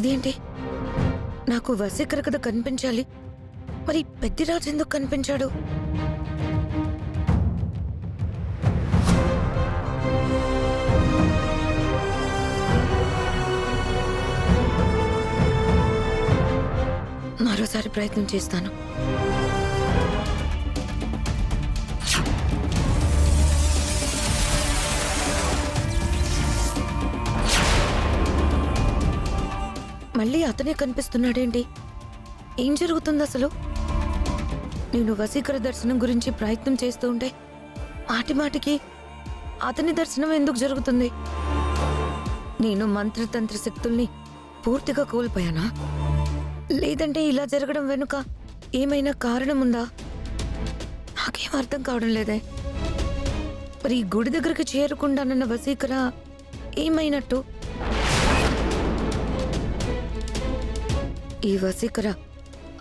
అదేంటి, నాకు వసీకర కదా కనిపించాలి, మరి పెద్దిరాజు ఎందుకు కనిపించాడు? మరోసారి ప్రయత్నం చేస్తాను. మళ్ళీ అతనే కనిపిస్తున్నాడేంటి? ఏం జరుగుతుంది అసలు? నేను వసీకర దర్శనం గురించి ప్రయత్నం చేస్తూ ఉంటే మాటి మాటికి అతని దర్శనం ఎందుకు జరుగుతుంది? నేను మంత్రతంత్ర శక్తుల్ని పూర్తిగా కోల్పోయానా? లేదంటే ఇలా జరగడం వెనుక ఏమైనా కారణం ఉందా? నాకేం అర్థం కావడం లేదే. మరి ఈ గుడి దగ్గరికి చేరకుండానన్న వసీకర ఏమైనట్టు? ఈ వసీకర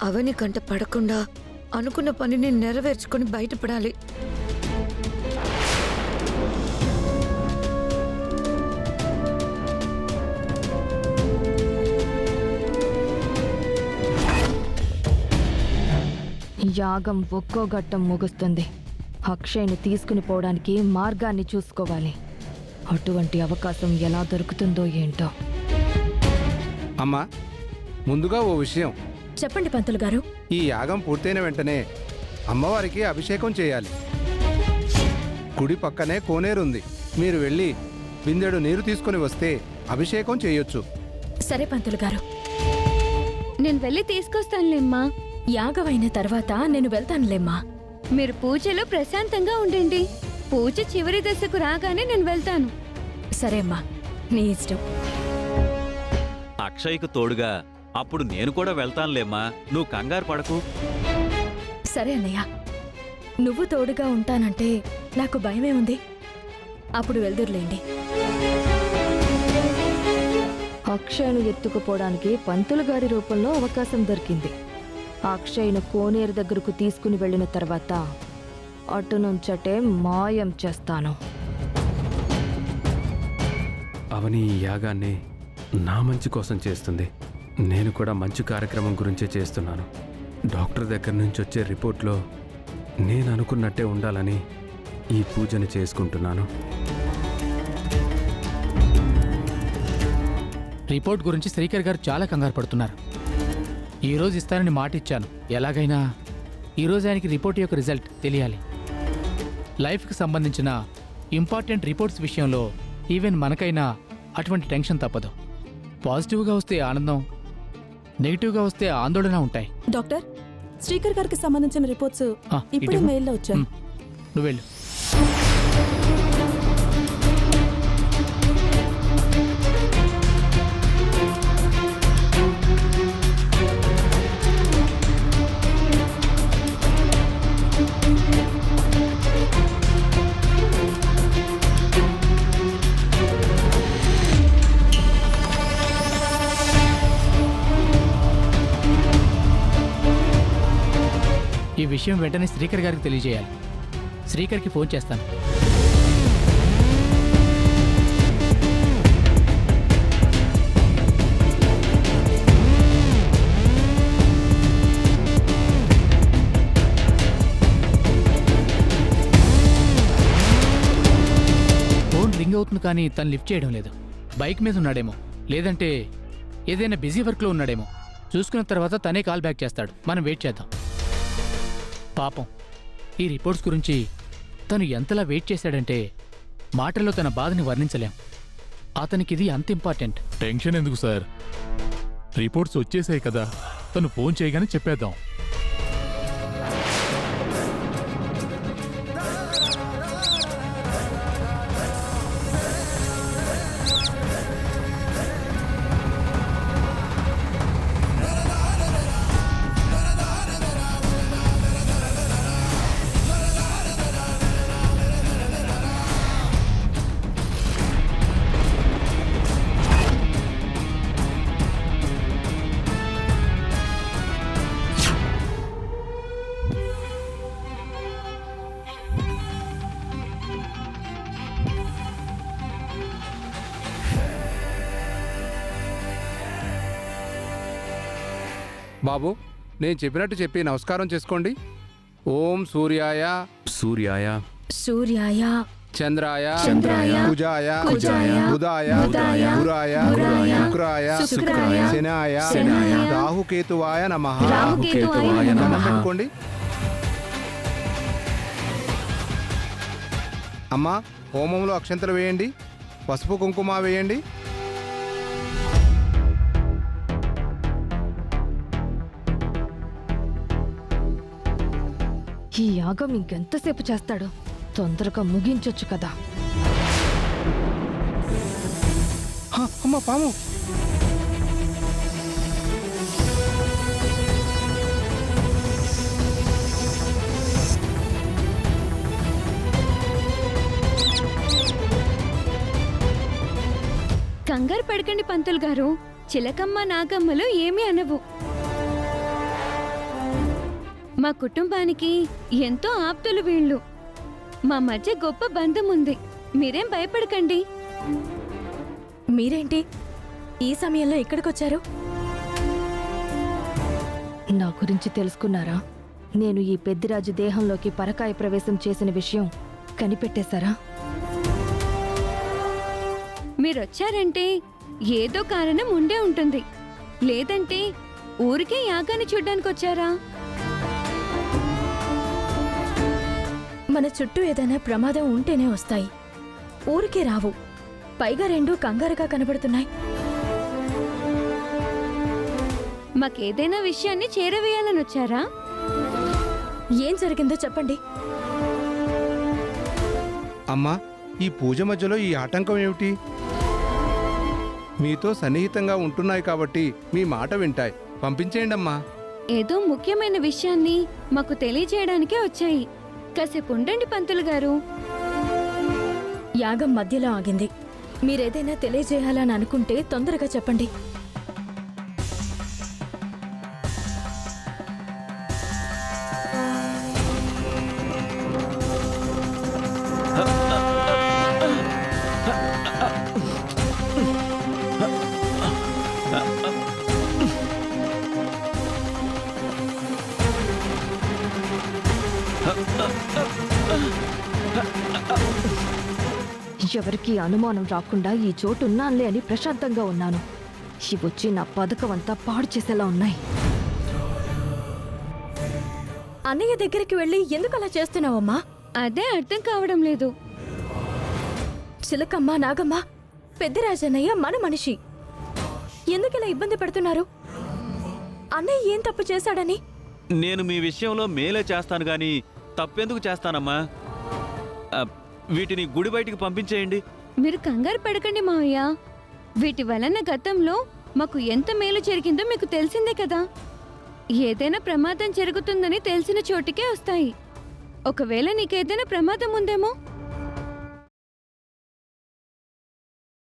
అవని కంట పడకుండా అనుకున్న పనిని నెరవేర్చుకొని బయటపడాలి. యాగం ఒక్కో ఘట్టం ముగుస్తుంది. అక్షయ్ని తీసుకుని పోవడానికి మార్గాన్ని చూసుకోవాలి. అటువంటి అవకాశం ఎలా దొరుకుతుందో ఏంటో. అమ్మా, ముందుగా ఓ విషయం. చెప్పండి పంతులు గారు. ఈ యాగం పూర్తయిన వెంటనే అమ్మవారికి అభిషేకం చేయాలి. గుడి పక్కనే కోనేరుంది. మీరు వెళ్ళి బిందెడు నీరు తీసుకుని వస్తే అభిషేకం చేయొచ్చు. సరే పంతులు గారు, నేను వెళ్ళి తీసుకొస్తానులేమ్మా. యాగమైన తర్వాత నేను వెళ్తానులేమ్మా. మీరు పూజలో ప్రశాంతంగా ఉండండి. పూజ చివరి దశకు రాగానే నేను వెళ్తాను. సరే అమ్మా, నీ ఇష్టం. అక్షయ్కు తోడుగా అప్పుడు నేను కూడా వెళ్తానులేమ్మా, నువ్వు కంగారు పడకు. సరే అన్నయ్య, నువ్వు తోడుగా ఉంటానంటే నాకు భయమే ఉంది. అప్పుడు వెళ్దురులేండి. అక్షయ్ను ఎత్తుకుపోవడానికి పంతులు గారి రూపంలో అవకాశం దొరికింది. అక్షయ్ను కోనేరు దగ్గరకు తీసుకుని వెళ్ళిన తర్వాత అటు నుంచటే మాయం చేస్తాను. అవని ఈ యాగాన్ని నా మంచి కోసం చేస్తుంది. నేను కూడా మంచి కార్యక్రమం గురించే చేస్తున్నాను. డాక్టర్ దగ్గర నుంచి వచ్చే రిపోర్ట్లో నేను అనుకున్నట్టే ఉండాలని ఈ పూజని చేసుకుంటున్నాను. రిపోర్ట్ గురించి శ్రీకర్ గారు చాలా కంగారు పడుతున్నారు. ఈరోజు ఇస్తానని మాట ఇచ్చాను. ఎలాగైనా ఈరోజు ఆయనకి రిపోర్ట్ యొక్క రిజల్ట్ తెలియాలి. లైఫ్కి సంబంధించిన ఇంపార్టెంట్ రిపోర్ట్స్ విషయంలో ఈవెన్ మనకైనా అటువంటి టెన్షన్ తప్పదు. పాజిటివ్గా వస్తే ఆనందం, నెగిటివ్గా వస్తే ఆందోళన ఉంటాయి. డాక్టర్, శ్రీకర్ గారికి సంబంధించిన రిపోర్ట్స్ ఇప్పుడే మెయిల్లో వచ్చాయి. నువ్వు వెళ్ళు. ఈ విషయం వెంటనే శ్రీకర్ గారికి తెలియజేయాలి. శ్రీకర్కి ఫోన్ చేస్తాను. ఫోన్ రింగ్ అవుతుంది కానీ తను లిఫ్ట్ చేయడం లేదు. బైక్ మీద ఉన్నాడేమో, లేదంటే ఏదైనా బిజీ వర్క్లో ఉన్నాడేమో. చూసుకున్న తర్వాత తనే కాల్ బ్యాక్ చేస్తాడు. మనం వెయిట్ చేద్దాం. పాపం, ఈ రిపోర్ట్స్ గురించి తను ఎంతలా వెయిట్ చేశాడంటే మాటల్లో తన బాధని వర్ణించలేం. అతనికి ఇది అంత ఇంపార్టెంట్. టెన్షన్ ఎందుకు సార్? రిపోర్ట్స్ వచ్చేసాయి కదా, తను ఫోన్ చేయగానే చెప్పేద్దాం. బాబు నేను చెప్పినట్టు చెప్పి నమస్కారం చేసుకోండి. ఓం సూర్యాయ సూర్యాయ సూర్యాయ చంద్రాయ చంద్రాయ, కుజాయ కుజాయ, బుధాయ బుధాయ, గురాయ గురాయ, శుక్రాయ శుక్రాయ, శనాయ శనాయ, రాహుకేతువాయ నమః. రాహుకేతువాయ దండం నమః. పెట్టుకోండి. అమ్మా హోమంలో అక్షంతలు వేయండి, పసుపు కుంకుమ వేయండి. ఈ యాగం ఇంకెంతసేపు చేస్తాడు? తొందరగా ముగించొచ్చు కదా. అమ్మా పాము. కంగారు పడకండి పంతులు గారు, చిలకమ్మ నాగమ్మలు ఏమీ అనవు. మా కుటుంబానికి ఎంతో ఆప్తులు వీళ్ళు. మా మధ్య గొప్ప బంధం ఉంది, మీరేం భయపడకండి. మీరేంటి ఈ సమయంలో ఇక్కడికొచ్చారు? నా గురించి తెలుసుకున్నారా? నేను ఈ పెద్దిరాజు దేహంలోకి పరకాయ ప్రవేశం చేసిన విషయం కనిపెట్టేశారా? మీరొచ్చారంటే ఏదో కారణం ఉండే ఉంటుంది, లేదంటే ఊరికే యాగాన్ని చూడ్డానికి వచ్చారా? మన చుట్టూ ఏదైనా ప్రమాదం ఉంటేనే వస్తాయి, ఊరికే రావు. పైగా రెండు కంగారుగా కనబడుతున్నాయి. మాకేదైనా విషయాన్ని చేరవేయాలని వచ్చారా? ఏం జరిగిందో చెప్పండి. అమ్మా ఈ పూజ మధ్యలో ఈ ఆటంకం ఏమిటి? మీతో సన్నిహితంగా ఉంటున్నాయి కాబట్టి మీ మాట వింటాయి. పంపించేయండి అమ్మా. ఏదో ముఖ్యమైన విషయాన్ని మాకు తెలియజేయడానికే వచ్చాయి. కాసేపు ఉండండి పంతులు గారు. యాగం మధ్యలో ఆగింది. మీరేదైనా తెలియజేయాలని అనుకుంటే తొందరగా చెప్పండి. ఎవరికి అనుమానం రాకుండా ఈ చోటు ఉన్నానులే అని ప్రశాంతంగా ఉన్నాను. ఇవొచ్చి నా పథకం అంతా పాడు చేసేలా ఉన్నాయి. అన్నయ్య దగ్గరికి వెళ్ళి ఎందుకు అలా చేస్తున్నావమ్మా? అదే అర్థం కావడం లేదు. చిలకమ్మ నాగమ్మ, పెద్దిరాజన్నయ్య మన మనిషి. ఎందుకిలా ఇబ్బంది పెడుతున్నారు? అన్నయ్య ఏం తప్పు చేశాడని? నేను మీ విషయంలో మేలే చేస్తాను గాని తప్పెందుకు చేస్తానమ్మా? వీటిని గుడి బయటికి పంపించేయండి. మీరు కంగారు పడకండి మావయ్య. వీటి వలన గతంలో మాకు ఎంత మేలు జరిగిందో మీకు తెలిసిందే కదా. ఏదైనా ప్రమాదం జరుగుతుందని తెలిసిన చోటికే వస్తాయి. ఒకవేళ నీకేదైనా ప్రమాదం ఉందేమో